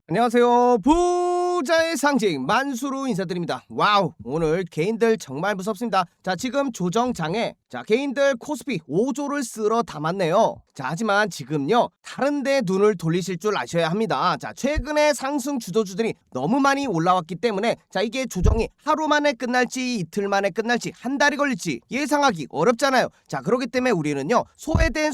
안녕하세요. 부자의 상징 만수로 인사드립니다. 와우, 오늘 개인들 정말 무섭습니다. 자, 지금 조정장에 개인들 코스피 5조를 쓸어 담았네요. 자, 하지만 지금요, 다른데 눈을 돌리실 줄 아셔야 합니다. 자, 최근에 상승 주도주들이 너무 많이 올라왔기 때문에 이게 조정이 하루 만에 끝날지 이틀 만에 끝날지 한 달이 걸릴지 예상하기 어렵잖아요. 자, 그렇기 때문에 우리는요, 소외된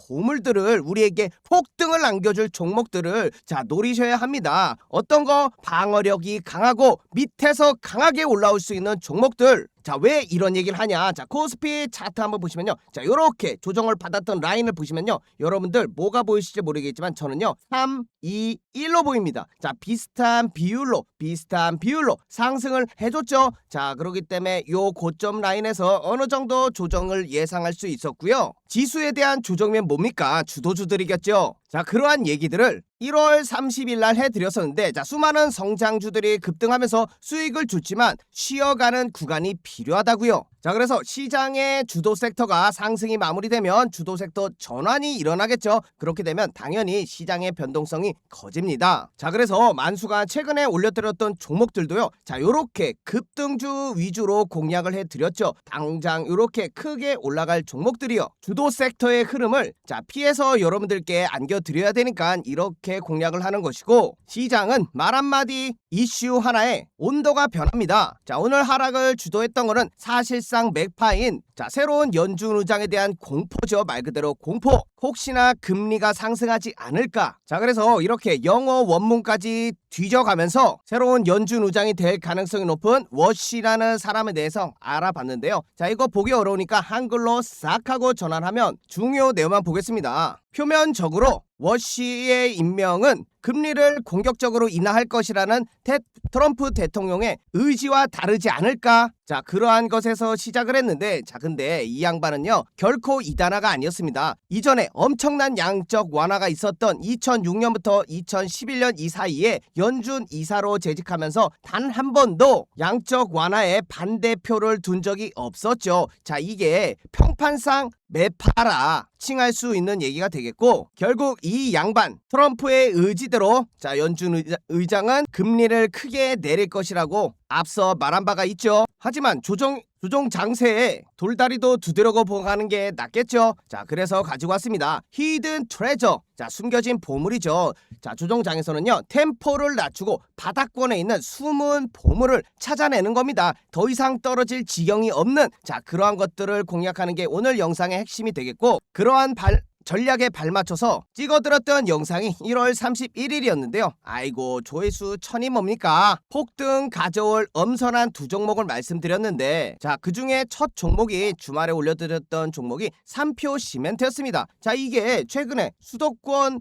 보물들을 우리에게 폭등을 안겨줄 종목들을 노리셔야 합니다. 어떤 거? 방어력이 강하고 밑에서 강하게 올라올 수 있는 종목들. 왜 이런 얘기를 하냐? 코스피 차트 한번 보시면요. 요렇게 조정을 받았던 라인을 보시면요. 여러분들 뭐가 보이실지 모르겠지만 저는요. 3, 2, 1로 보입니다. 비슷한 비율로 상승을 해줬죠. 그렇기 때문에 요 고점 라인에서 어느 정도 조정을 예상할 수 있었고요. 지수에 대한 조정면 뭡니까? 주도주들이겠죠. 그러한 얘기들을 1월 30일 날 해드렸었는데 수많은 성장주들이 급등하면서 수익을 줬지만 쉬어가는 구간이 필요하다고요. 그래서 시장의 주도 섹터가 상승이 마무리되면 주도 섹터 전환이 일어나겠죠. 그렇게 되면 당연히 시장의 변동성이 커집니다. 그래서 만수가 최근에 올려드렸던 종목들도요. 요렇게 급등주 위주로 공략을 해드렸죠. 당장 요렇게 크게 올라갈 종목들이요. 주도 섹터의 흐름을 피해서 여러분들께 안겨드려야 되니까 이렇게 공략을 하는 것이고, 시장은 말 한마디 이슈 하나에 온도가 변합니다. 오늘 하락을 주도했던 거는 사실상 맥파인 새로운 연준 의장에 대한 공포죠. 말 그대로 공포. 혹시나 금리가 상승하지 않을까. 그래서 이렇게 영어 원문까지 뒤져가면서 새로운 연준 의장이 될 가능성이 높은 워시라는 사람에 대해서 알아봤는데요. 이거 보기 어려우니까 한글로 싹 하고 전환하면 중요 내용만 보겠습니다. 표면적으로 워시의 임명은 금리를 공격적으로 인하할 것이라는 트럼프 대통령의 의지와 다르지 않을까? 그러한 것에서 시작을 했는데 근데 이 양반은요, 결코 이단화가 아니었습니다. 이전에 엄청난 양적 완화가 있었던 2006년부터 2011년 이 사이에 연준 이사로 재직하면서 단 한 번도 양적 완화에 반대표를 둔 적이 없었죠. 이게 평판상 매파라 칭할 수 있는 얘기가 되겠고, 결국 이 양반 트럼프의 의지대로 연준 의장은 금리를 크게 내릴 것이라고 앞서 말한 바가 있죠. 하지만 조정 장세에 돌다리도 두드려고 보가는 게 낫겠죠. 그래서 가지고 왔습니다. 히든 트레저. 숨겨진 보물이죠. 조정장에서는요, 템포를 낮추고 바닥권에 있는 숨은 보물을 찾아내는 겁니다. 더 이상 떨어질 지경이 없는 그러한 것들을 공략하는 게 오늘 영상의 핵심이 되겠고, 그러한 전략에 발맞춰서 찍어들었던 영상이 1월 31일이었는데요. 아이고, 조회수 1000이 뭡니까? 폭등 가져올 엄선한 두 종목을 말씀드렸는데, 그 중에 첫 종목이 주말에 올려드렸던 종목이 삼표 시멘트였습니다. 이게 최근에 수도권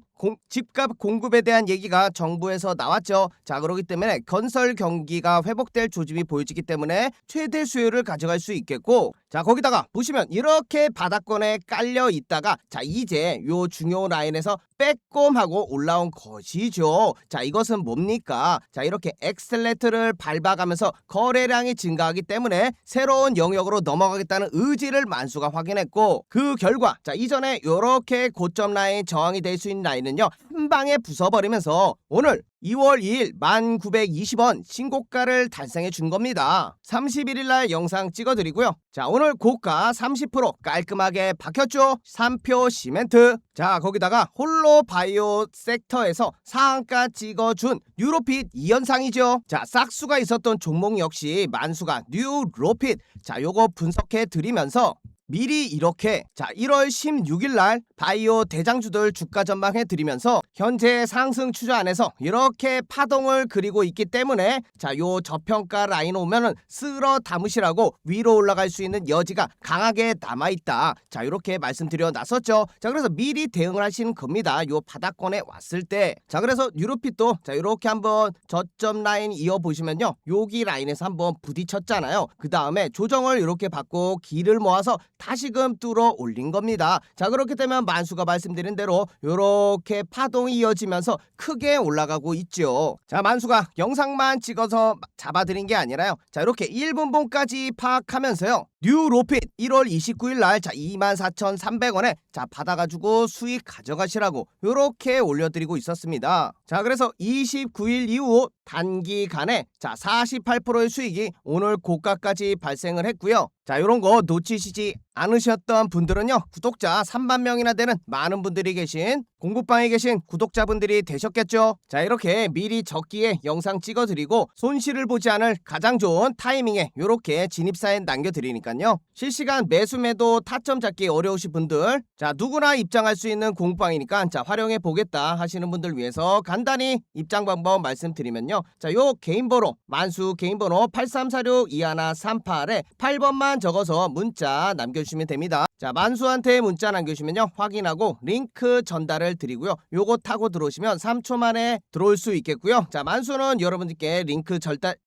집값 공급에 대한 얘기가 정부에서 나왔죠. 그렇기 때문에 건설 경기가 회복될 조짐이 보여지기 때문에 최대 수요를 가져갈 수 있겠고, 거기다가 보시면 이렇게 바닥권에 깔려 있다가 이제 요 중요 라인에서 빼꼼하고 올라온 것이죠. 이것은 뭡니까? 이렇게 엑셀레이터를 밟아가면서 거래량이 증가하기 때문에 새로운 영역으로 넘어가겠다는 의지를 만수가 확인했고, 그 결과 이전에 요렇게 고점 라인 저항이 될 수 있는 라인은요, 한 방에 부숴버리면서 오늘 2월 2일 1920원 신고가를 달성해 준 겁니다. 31일 날 영상 찍어드리고요. 오늘 고가 30% 깔끔하게 박혔죠. 3표 시멘트. 거기다가 홀로 바이오 섹터에서 상한가 찍어준 뉴로핏 2연상이죠. 싹수가 있었던 종목 역시 만수가 뉴로핏. 요거 분석해 드리면서 미리 이렇게 1월 16일 날 바이오 대장주들 주가 전망해 드리면서 현재 상승 추세 안에서 이렇게 파동을 그리고 있기 때문에 요 저평가 라인 오면은 쓸어 담으시라고 위로 올라갈 수 있는 여지가 강하게 남아있다. 이렇게 말씀드려 놨었죠. 그래서 미리 대응을 하시는 겁니다. 요 바닥권에 왔을 때. 그래서 유로핏도 이렇게 한번 저점 라인 이어보시면요, 여기 라인에서 한번 부딪혔잖아요. 그 다음에 조정을 이렇게 받고 기를 모아서 다시금 뚫어 올린 겁니다. 그렇게 되면 만수가 말씀드린 대로 이렇게 파동이 이어지면서 크게 올라가고 있죠. 만수가 영상만 찍어서 잡아드린 게 아니라요, 이렇게 1분봉까지 파악하면서요, 뉴로핏 1월 29일 날 자 24,300원에 자 받아가지고 수익 가져가시라고 요렇게 올려드리고 있었습니다. 자 그래서 29일 이후 단기간에 자 48%의 수익이 오늘 고가까지 발생을 했고요. 자 요런 거 놓치시지 않으셨던 분들은요, 구독자 3만 명이나 되는 많은 분들이 계신 공부방에 계신 구독자분들이 되셨겠죠. 자 이렇게 미리 적기에 영상 찍어드리고 손실을 보지 않을 가장 좋은 타이밍에 요렇게 진입사연 남겨드리니까요, 실시간 매수 매도 타점 잡기 어려우신 분들, 자 누구나 입장할 수 있는 공부방이니까 자 활용해 보겠다 하시는 분들 위해서 간단히 입장 방법 말씀드리면요, 자 요 개인번호 만수 개인번호 83462138에 8번만 적어서 문자 남겨주시면 됩니다. 자 만수한테 문자 남겨주시면요, 확인하고 링크 전달을 드리고요, 요거 타고 들어오시면 3초 만에 들어올 수 있겠고요. 자 만수는 여러분들께 링크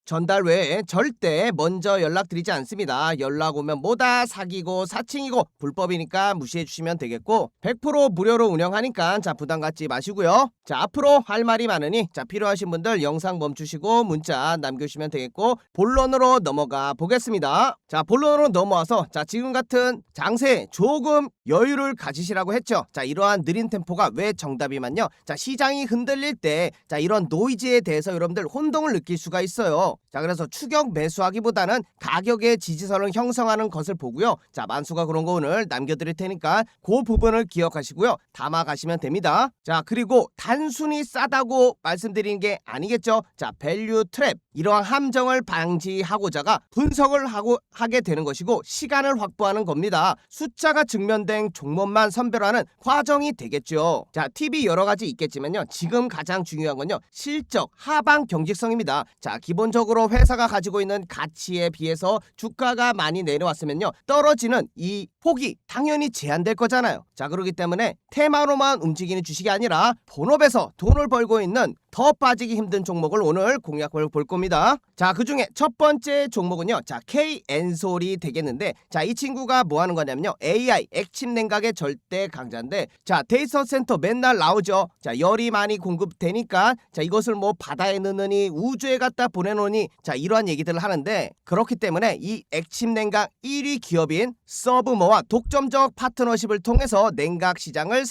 전달 외에 절대 먼저 연락드리지 않습니다. 연락 오면 뭐다 사기고 사칭이고 불법이니까 무시해 주시면 되겠고, 100% 무료로 운영하니까 자 부담 갖지 마시고요. 자 앞으로 할 말이 많으니 자 필요하신 분들 영상 멈추시고 문자 남겨주시면 되겠고, 본론으로 넘어가 보겠습니다. 자 본론으로 넘어와서 자 지금 같은 장세에 조금 여유를 가지시라고 했죠. 자 이러한 느린 템포가 왜 정답이면요, 자 시장이 흔들릴 때 자 이런 노이즈에 대해서 여러분들 혼동을 느낄 수가 있어요. 자 그래서 추격 매수하기보다는 가격의 지지선을 형성하는 것을 보고요, 자 만수가 그런 거 오늘 남겨드릴 테니까 그 부분을 기억하시고요, 담아가시면 됩니다. 자 그리고 단순히 싸다고 말씀드리는 게 아니겠죠. 자 밸류 트랩, 이러한 함정을 방지하고자가 분석을 하게 되는 것이고 시간을 확보하는 겁니다. 숫자가 증명된 종목만 선별하는 과정이 되겠죠. 자 팁이 여러 가지 있겠지만요, 지금 가장 중요한 건요, 실적 하방 경직성입니다. 자 기본적으로 회사가 가지고 있는 가치에 비해서 주가가 많이 내려왔으면요, 떨어지는 이 폭이 당연히 제한될 거잖아요. 자 그렇기 때문에 테마로만 움직이는 주식이 아니라 본업에서 돈을 벌고 있는 더 빠지기 힘든 종목을 오늘 공략을 볼 겁니다. 자 그중에 첫 번째 종목은요, 자 K-엔솔이 되겠는데, 자 이 친구가 뭐 하는 거냐면요, AI 액침 냉각의 절대 강자인데, 자 데이터 센터 맨날 나오죠. 자 열이 많이 공급되니까 자 이것을 뭐 바다에 넣느니 우주에 갖다 보내놓으니 자 이러한 얘기들을 하는데, 그렇기 때문에 이 액침 냉각 1위 기업인 서브머와 독점적 파트너십을 통해서 냉각 시장을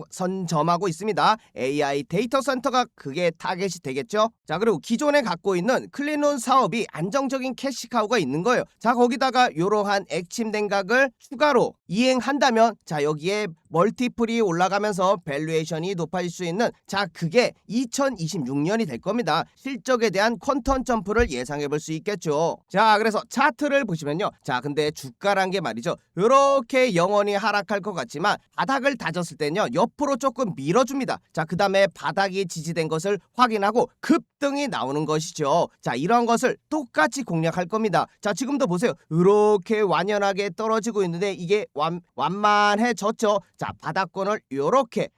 선점하고 있습니다. AI 데이터 센터가 그게 타겟이 되겠죠. 자 그리고 기존에 갖고 있는 클린룬 사업이 안정적인 캐시카우가 있는 거예요. 자 거기다가 이러한 액침 냉각을 추가로 이행한다면 자 여기에 멀티플이 올라가면서 밸류에이션이 높아질 수 있는, 자 그게 2026년이 될 겁니다. 실적에 대한 퀀텀 점프를 예상해 볼 수 있겠죠. 자 그래서 차트를 보시면요, 자 근데 주가란 게 말이죠, 요렇게 영원히 하락할 것 같지만 바닥을 다졌을 때는요 옆으로 조금 밀어줍니다. 자 그 다음에 바닥이 지지된 것을 확인하고 급등이 나오는 것이죠. 자 이런 것을 똑같이 공략할 겁니다. 자 지금도 보세요, 이렇게 완연하게 떨어지고 있는데 이게 완만해졌죠. 자 바닥권을 요렇게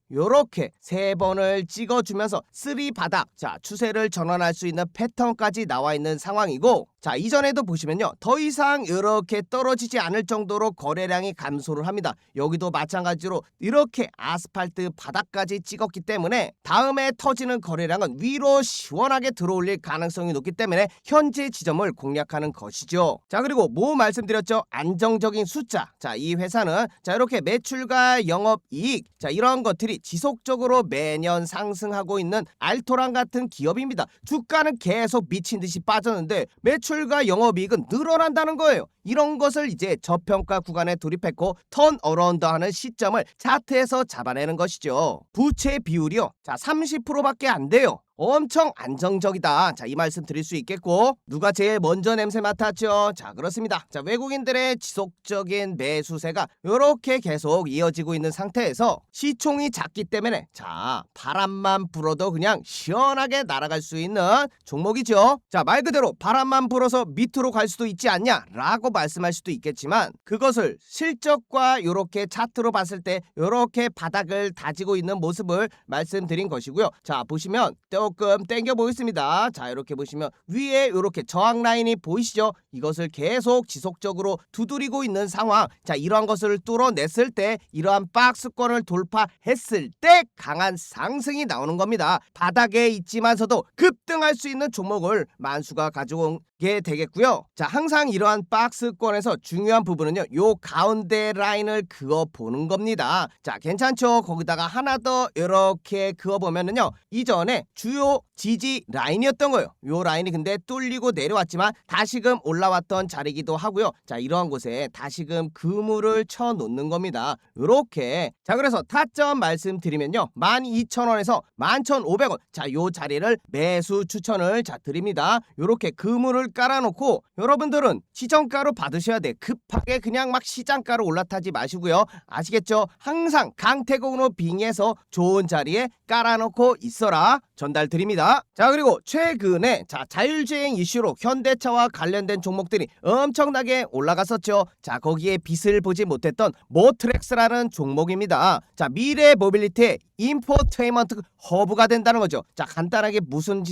3번을 찍어주면서 3 바닥, 자 추세를 전환할 수 있는 패턴까지 나와 있는 상황이고, 자 이전에도 보시면요, 더 이상 이렇게 떨어지지 않을 정도로 거래량이 감소를 합니다. 여기도 마찬가지로 이렇게 아스팔트 바닥까지 찍었기 때문에 다음에 터지는 거래량은 위로 시원하게 들어올릴 가능성이 높기 때문에 현재 지점을 공략하는 것이죠. 자 그리고 뭐 말씀드렸죠, 안정적인 숫자. 자 이 회사는 자 이렇게 매출과 영업이익, 자 이런 것들이 지속적으로 매년 상승하고 있는 알토란 같은 기업입니다. 주가는 계속 미친 듯이 빠졌는데 매출과 영업이익은 늘어난다는 거예요. 이런 것을 이제 저평가 구간에 돌입했고 턴어라운드하는 시점을 차트에서 잡아내는 것이죠. 부채 비율이요, 자 30%밖에 안 돼요. 엄청 안정적이다. 자 이 말씀 드릴 수 있겠고, 누가 제일 먼저 냄새 맡았죠? 자 그렇습니다. 자 외국인들의 지속적인 매수세가 이렇게 계속 이어지고 있는 상태에서 시총이 작기 때문에 자 바람만 불어도 그냥 시원하게 날아갈 수 있는 종목이죠. 자 말 그대로 바람만 불어서 밑으로 갈 수도 있지 않냐 라고 말씀할 수도 있겠지만, 그것을 실적과 이렇게 차트로 봤을 때 이렇게 바닥을 다지고 있는 모습을 말씀드린 것이고요. 자 보시면 조금 당겨 보겠습니다. 자 이렇게 보시면 위에 이렇게 저항 라인이 보이시죠? 이것을 계속 지속적으로 두드리고 있는 상황. 자 이러한 것을 뚫어냈을 때, 이러한 박스권을 돌파했을 때 강한 상승이 나오는 겁니다. 바닥에 있지만서도 급등할 수 있는 종목을 만수가 가지고 게 되겠고요. 자, 항상 이러한 박스권에서 중요한 부분은요, 요 가운데 라인을 그어 보는 겁니다. 자, 괜찮죠? 거기다가 하나 더 이렇게 그어 보면은요, 이전에 주요 지지 라인이었던 거예요. 요 라인이 근데 뚫리고 내려왔지만 다시금 올라왔던 자리이기도 하고요. 자, 이러한 곳에 다시금 그물을 쳐 놓는 겁니다. 요렇게. 자, 그래서 타점 말씀드리면요, 12,000원에서 11,500원. 자, 요 자리를 매수 추천을 드립니다. 요렇게 그물을 깔아놓고 여러분들은 시정가로 받으셔야 돼. 급하게 그냥 막 시장가로 올라타지 마시고요. 아시겠죠? 항상 강태공으로 빙의해서 좋은 자리에 깔아놓고 있어라 전달 드립니다. 자, 그리고 최근에 자율주행 이슈로 현대차와 관련된 종목들이 엄청나게 올라갔었죠. 자, 거기에 빛을 보지 못했던 모트렉스라는 종목입니다. 자, 미래 모빌리티의 인포테인먼트 허브가 된다는 거죠. 자, 간단하게 무슨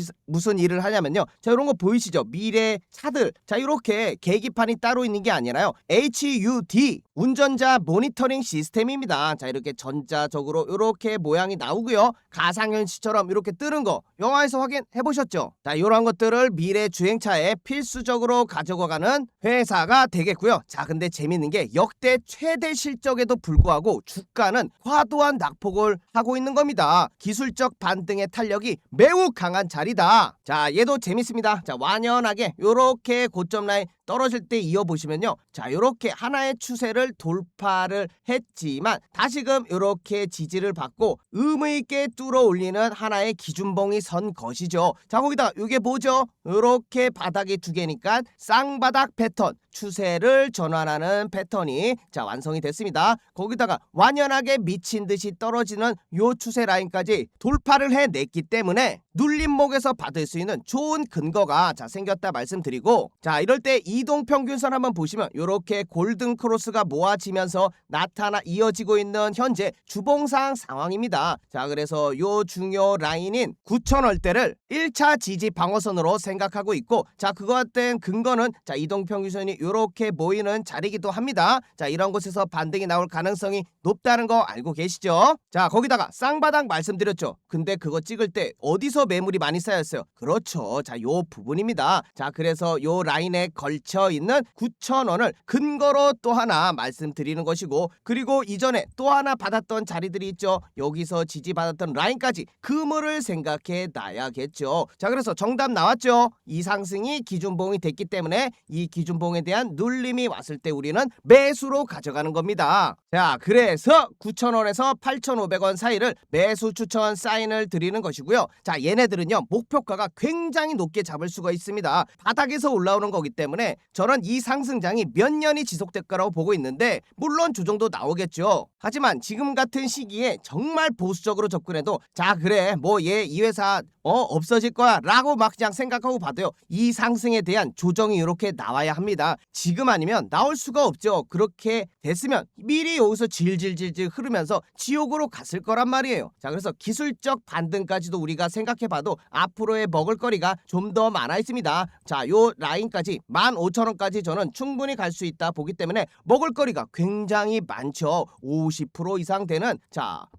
일을 하냐면요, 자, 이런 거 보이시죠? 미래 차들, 자, 이렇게 계기판이 따로 있는 게 아니라요, HUD 운전자 모니터링 시스템입니다. 자, 이렇게 전자적으로 이렇게 모양이 나오고요, 가상현실처럼 이렇게 뜨는 거 영화에서 확인해 보셨죠? 자, 이런 것들을 미래 주행차에 필수적으로 가져가는 회사가 되겠고요. 자, 근데 재밌는 게 역대 최대 실적에도 불구하고 주가는 과도한 낙폭을 하고 있는 겁니다. 기술적 반등의 탄력이 매우 강한 자리다. 자, 얘도 재밌습니다. 자, 완연하게 요렇게 고점 라인 떨어질 때 이어보시면요, 자, 요렇게 하나의 추세를 돌파를 했지만 다시금 요렇게 지지를 받고 의무있게 뚫어 올리는 하나의 기준봉이 선 것이죠. 자, 거기다 요게 뭐죠? 요렇게 바닥이 두 개니까 쌍바닥 패턴, 추세를 전환하는 패턴이 완성이 됐습니다. 거기다가 완연하게 미친듯이 떨어지는 요 추세 라인까지 돌파를 해냈기 때문에 눌림목에서 받을 수 있는 좋은 근거가 생겼다 말씀드리고, 자, 이럴 때 이동평균선 한번 보시면 요렇게 골든 크로스가 모아지면서 나타나 이어지고 있는 현재 주봉상 상황입니다. 자, 그래서 요 중요 라인인 9,000원대를 1차 지지 방어선으로 생각하고 있고, 자, 그거와 된 근거는 이동평균선이 요렇게 모이는 자리이기도 합니다. 자, 이런 곳에서 반등이 나올 가능성이 높다는 거 알고 계시죠? 자, 거기다가 쌍바닥 말씀드렸죠. 근데 그거 찍을 때 어디서 매물이 많이 쌓였어요? 그렇죠. 자, 요 부분입니다. 자, 그래서 요 라인에 걸쳐 있는 9,000원을 근거로 또 하나 말씀드리는 것이고, 그리고 이전에 또 하나 받았던 자리들이 있죠. 여기서 지지받았던 라인까지 그물을 생각해 놔야겠죠. 자, 그래서 정답 나왔죠. 이 상승이 기준봉이 됐기 때문에 이 기준봉에 대한 눌림이 왔을 때 우리는 매수로 가져가는 겁니다. 자, 그래서 9,000원에서 8,500원 사이를 매수 추천 사인을 드리는 것이고요. 자, 얘네들은요, 목표가가 굉장히 높게 잡을 수가 있습니다. 바닥에서 올라오는 거기 때문에 저는 이 상승장이 몇 년이 지속될 거라고 보고 있는데, 물론 조정도 나오겠죠. 하지만 지금 같은 시기에 정말 보수적으로 접근해도, 자, 그래 뭐 얘 이 회사 없어질 거야 라고 막 그냥 생각하고 봐도요, 이 상승에 대한 조정이 이렇게 나와야 합니다. 지금 아니면 나올 수가 없죠. 그렇게 됐으면 미리 여기서 질질질질 흐르면서 지옥으로 갔을 거란 말이에요. 자, 그래서 기술적 반등까지도 우리가 생각해봐도 앞으로의 먹을거리가 좀 더 많아 있습니다. 자, 요 라인까지 15,000원까지 저는 충분히 갈 수 있다 보기 때문에 먹을거리가 굉장히 많죠. 50% 이상 되는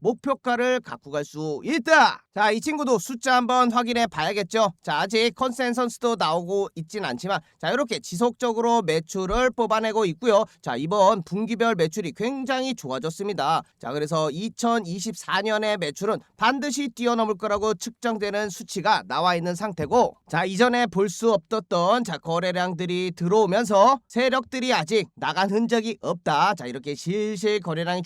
목표가를 갖고 갈 수 있다. 자, 이 친구도 숫자 한번 확인해 봐야겠죠. 자, 아직 컨센서스도 나오고 있진 않지만, 자, 이렇게 지속적으로 매출을 뽑아내고 있고요. 자, 이번 분기별 매출이 굉장히 좋아졌습니다. 자, 그래서 2024년의 매출은 반드시 뛰어넘을 거라고 측정되는 수치가 나와 있는 상태고, 자, 이전에 볼 수 없었던 거래량들이 들어오면서 세력들이 아직 나간 흔적이 없다. 자, 이렇게 실실 거래량이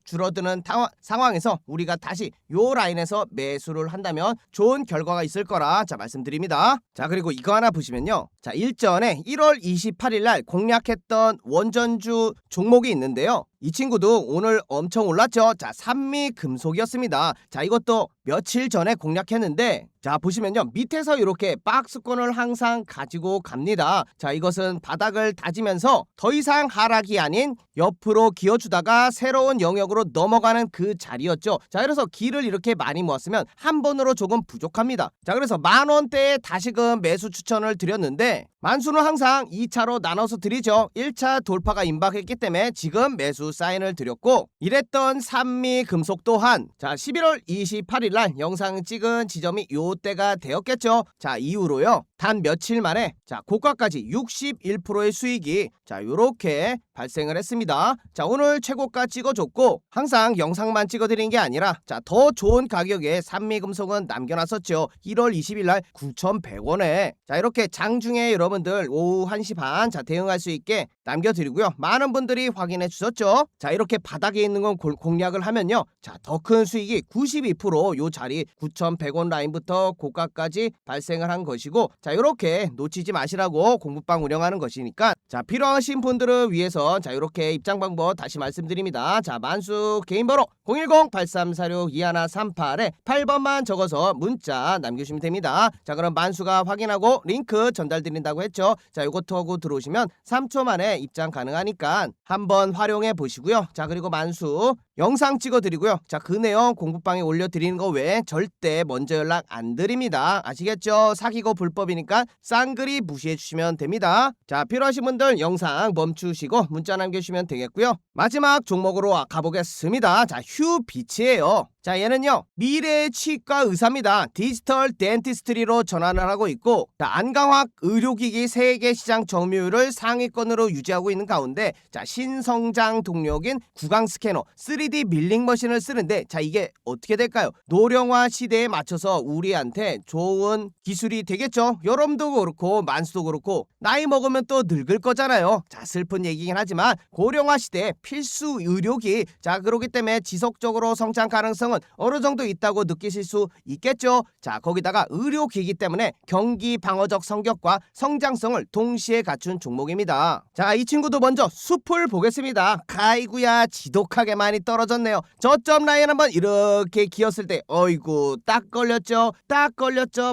줄어드는 상황에서 우리가 다시 요 라인에서 매수를 한다면 좋은 결과가 있을 거라 말씀드립니다. 자, 그리고 이거 하나 보시면요, 자, 일전에 1월 28일 날 공략했던 원전주 종목이 있는데요, 이 친구도 오늘 엄청 올랐죠. 자, 산미금속이었습니다. 자, 이것도 며칠 전에 공략했는데, 자, 보시면요, 밑에서 이렇게 박스권을 항상 가지고 갑니다. 자, 이것은 바닥을 다지면서 더 이상 하락이 아닌 옆으로 기어주다가 새로운 영역으로 넘어가는 그 자리였죠. 자, 그래서 길을 이렇게 많이 모았으면 한 번으로 조금 부족합니다. 자, 그래서 10,000원대에 다시금 매수 추천을 드렸는데, 만수는 항상 2차로 나눠서 드리죠. 1차 돌파가 임박했기 때문에 지금 매수 사인을 드렸고, 이랬던 산미금속 또한 11월 28일 날 영상 찍은 지점이 요때가 되었겠죠. 자, 이후로요 단 며칠 만에 고가까지 61%의 수익이 요렇게 발생을 했습니다. 자, 오늘 최고가 찍어줬고, 항상 영상만 찍어드린 게 아니라 더 좋은 가격에 산미금속은 남겨놨었죠. 1월 20일 날 9,100원에 이렇게 장중에 여러분들 오후 1시 반 대응할 수 있게 남겨드리고요. 많은 분들이 확인해 주셨죠. 자, 이렇게 바닥에 있는 건 공략을 하면요, 더 큰 수익이 92%요 자리 9,100원 라인부터 고가까지 발생을 한 것이고, 이렇게 놓치지 마시라고 공부방 운영하는 것이니까, 필요하신 분들을 위해서 이렇게 입장 방법 다시 말씀드립니다. 만수 개인 번호 010-8346-2138에 8번만 적어서 문자 남겨주시면 됩니다. 그럼 만수가 확인하고 링크 전달드린다고 했죠. 요것도 하고 들어오시면 3초 만에 입장 가능하니까 한번 활용해 보시고요. 그리고 만수 영상 찍어드리고요. 그 내용 공부방에 올려드리는 거 외에 절대 먼저 연락 안 드립니다. 아시겠죠? 사기고 불법이니까 쌍그리 무시해 주시면 됩니다. 필요하신 분들 영상 멈추시고 문자 남겨주시면 되겠고요. 마지막 종목으로 가보겠습니다. 휴비치예요. 얘는요 미래의 치과 의사입니다. 디지털 덴티스트리로 전환을 하고 있고, 안강학 의료기기 세계 시장 점유율을 상위권으로 유지하고 있는 가운데 신성장 동력인 구강 스캐너 3D 밀링 머신을 쓰는데, 이게 어떻게 될까요? 노령화 시대에 맞춰서 우리한테 좋은 기술이 되겠죠. 여러분도 그렇고 만수도 그렇고 나이 먹으면 또 늙을 거잖아요. 슬픈 얘기긴 하지만 고령화 시대에 필수 의료기, 그렇기 때문에 지속적으로 성장 가능성은 어느 정도 있다고 느끼실 수 있겠죠. 거기다가 의료기기 때문에 경기 방어적 성격과 성장성을 동시에 갖춘 종목입니다. 이 친구도 먼저 숲을 보겠습니다. 아이구야, 지독하게 많이 떨어졌네요. 저점 라인 한번 이렇게 기었을 때 어이구 딱 걸렸죠.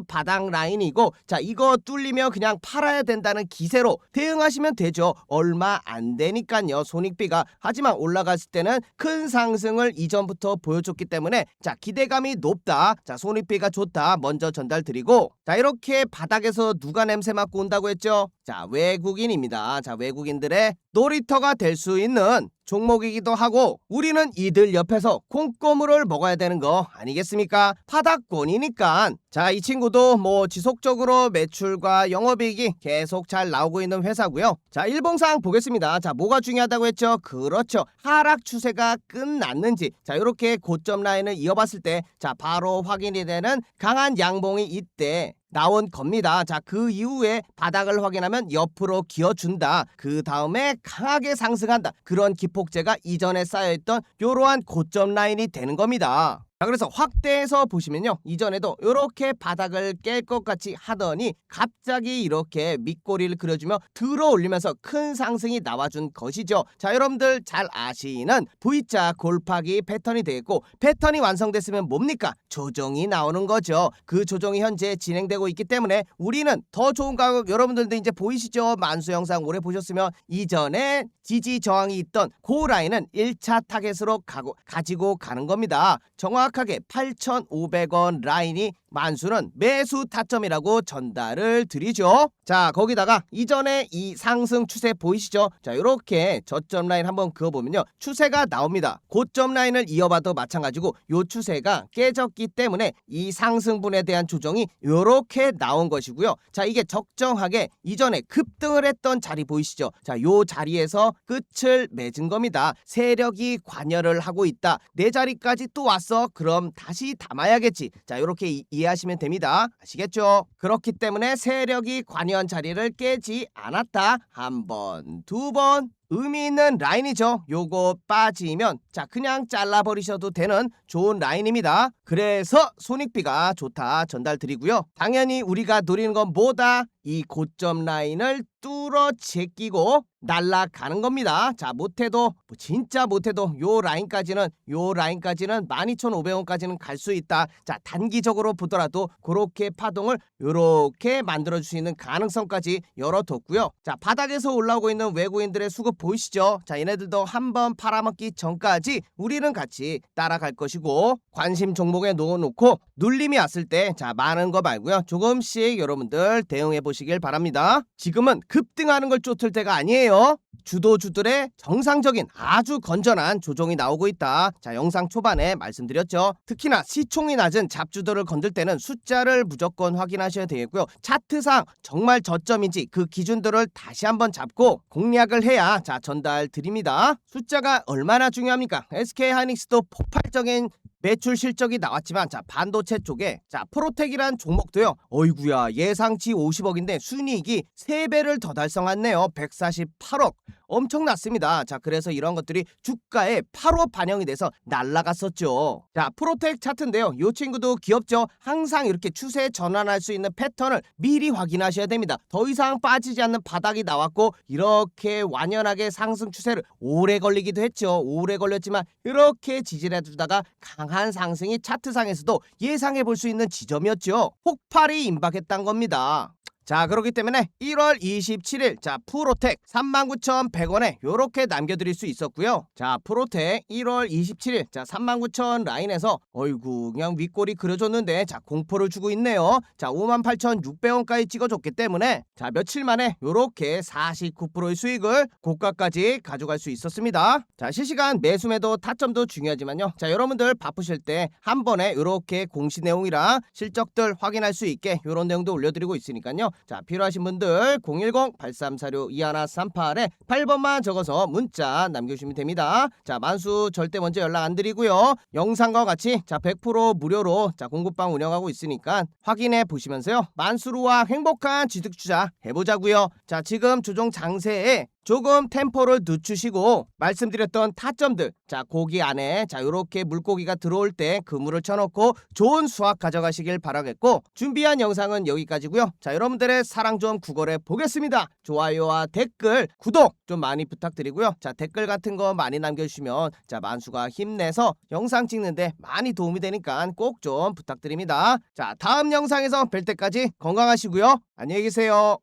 바닥 라인이고, 이거 뚫리면 그냥 팔아야 된다는 기세로 대응하시면 되죠. 얼마 안 되니까요, 손익비가. 하지만 올라갔을 때는 큰 상승을 이전부터 보여줬기 때문에 기대감이 높다, 손익비가 좋다 먼저 전달드리고, 이렇게 바닥에서 누가 냄새 맡고 온다고 했죠? 외국인입니다. 외국인들의 놀이터가 될 수 있는 종목이기도 하고, 우리는 이들 옆에서 콩고물을 먹어야 되는 거 아니겠습니까? 파닥권이니까. 이 친구도 지속적으로 매출과 영업이익이 계속 잘 나오고 있는 회사고요. 일봉상 보겠습니다. 뭐가 중요하다고 했죠? 그렇죠, 하락 추세가 끝났는지 이렇게 고점 라인을 이어봤을 때 바로 확인이 되는 강한 양봉이 이때 나온 겁니다. 그 이후에 바닥을 확인하면 옆으로 기어준다. 그 다음에 강하게 상승한다. 그런 기폭제가 이전에 쌓여있던 이러한 고점 라인이 되는 겁니다. 그래서 확대해서 보시면요, 이전에도 이렇게 바닥을 깰 것 같이 하더니 갑자기 이렇게 밑꼬리를 그려주며 들어 올리면서 큰 상승이 나와준 것이죠. 여러분들 잘 아시는 V자 골파기 패턴이 되겠고, 패턴이 완성됐으면 뭡니까? 조정이 나오는 거죠. 그 조정이 현재 진행되고 있기 때문에 우리는 더 좋은 가격, 여러분들도 이제 보이시죠? 만수 영상 오래 보셨으면 이전에 지지 저항이 있던 그 라인은 1차 타겟으로 가지고 가는 겁니다. 정확하게 8,500원 라인이 만수는 매수 타점이라고 전달을 드리죠. 거기다가 이전에 이 상승 추세 보이시죠? 이렇게 저점 라인 한번 그어보면요, 추세가 나옵니다. 고점 라인을 이어봐도 마찬가지고 요 추세가 깨졌기 때문에 이 상승분에 대한 조정이 이렇게 나온 것이고요. 이게 적정하게 이전에 급등을 했던 자리 보이시죠? 요 자리에서 끝을 맺은 겁니다. 세력이 관여를 하고 있다. 내 자리까지 또 왔어. 그럼 다시 담아야겠지. 이렇게 이해하시면 됩니다. 아시겠죠? 그렇기 때문에 세력이 관여한 자리를 깨지 않았다. 한 번, 두 번, 의미 있는 라인이죠. 요거 빠지면 그냥 잘라버리셔도 되는 좋은 라인입니다. 그래서 손익비가 좋다 전달드리고요. 당연히 우리가 노리는 건 뭐다? 이 고점 라인을 뚫어 제끼고 날아가는 겁니다. 못해도 진짜 못해도 요 라인까지는 12,500원까지는 갈 수 있다. 단기적으로 보더라도 그렇게 파동을 요렇게 만들어 줄 수 있는 가능성까지 열어뒀고요. 바닥에서 올라오고 있는 외국인들의 수급 보이시죠? 자, 얘네들도 한번 팔아먹기 전까지 우리는 같이 따라갈 것이고, 관심 종목에 넣어놓고 눌림이 왔을 때 자, 많은 거 말고요, 조금씩 여러분들 대응해 보시길 바랍니다. 지금은 급등하는 걸 쫓을 때가 아니에요. 주도주들의 정상적인 아주 건전한 조정이 나오고 있다. 자, 영상 초반에 말씀드렸죠. 특히나 시총이 낮은 잡주들을 건들 때는 숫자를 무조건 확인하셔야 되겠고요. 차트상 정말 저점인지 그 기준들을 다시 한번 잡고 공략을 해야 자, 전달 드립니다. 숫자가 얼마나 중요합니까? SK하이닉스도 폭발적인 매출 실적이 나왔지만, 자, 반도체 쪽에 자, 프로텍이란 종목도요, 어이구야, 예상치 50억인데 순이익이 3배를 더 달성했네요. 148억. 엄청났습니다. 자, 그래서 이런 것들이 주가에 바로 반영이 돼서 날라갔었죠. 자, 프로텍 차트인데요, 이 친구도 귀엽죠. 항상 이렇게 추세 전환할 수 있는 패턴을 미리 확인하셔야 됩니다. 더 이상 빠지지 않는 바닥이 나왔고, 이렇게 완연하게 상승 추세를 오래 걸리기도 했죠. 오래 걸렸지만 이렇게 지지해 주다가 강한 상승이 차트상에서도 예상해 볼 수 있는 지점이었죠. 폭발이 임박했단 겁니다. 자, 그렇기 때문에 1월 27일 자, 프로텍 39,100원에 요렇게 남겨드릴 수 있었고요. 자, 프로텍 1월 27일 자, 39,000 라인에서 어이구, 그냥 윗골이 그려줬는데 자, 공포를 주고 있네요. 자, 58,600원까지 찍어줬기 때문에 자, 며칠 만에 요렇게 49%의 수익을 고가까지 가져갈 수 있었습니다. 자, 실시간 매수매도 타점도 중요하지만요, 자, 여러분들 바쁘실 때 한 번에 요렇게 공시 내용이랑 실적들 확인할 수 있게 요런 내용도 올려드리고 있으니까요. 자, 필요하신 분들 010-8346-2138에 8번만 적어서 문자 남겨주시면 됩니다. 자, 만수 절대 먼저 연락 안 드리고요, 영상과 같이 자, 100% 무료로 자, 공급방 운영하고 있으니까 확인해 보시면서요, 만수루와 행복한 취득 투자 해보자고요. 자, 지금 조정 장세에 조금 템포를 늦추시고 말씀드렸던 타점들, 자, 고기 안에 자, 요렇게 물고기가 들어올 때 그물을 쳐놓고 좋은 수확 가져가시길 바라겠고, 준비한 영상은 여기까지고요. 자, 여러분들의 사랑 좀 구걸해 보겠습니다. 좋아요와 댓글, 구독 좀 많이 부탁드리고요. 자, 댓글 같은 거 많이 남겨주시면 자, 만수가 힘내서 영상 찍는데 많이 도움이 되니까 꼭 좀 부탁드립니다. 자, 다음 영상에서 뵐 때까지 건강하시고요. 안녕히 계세요.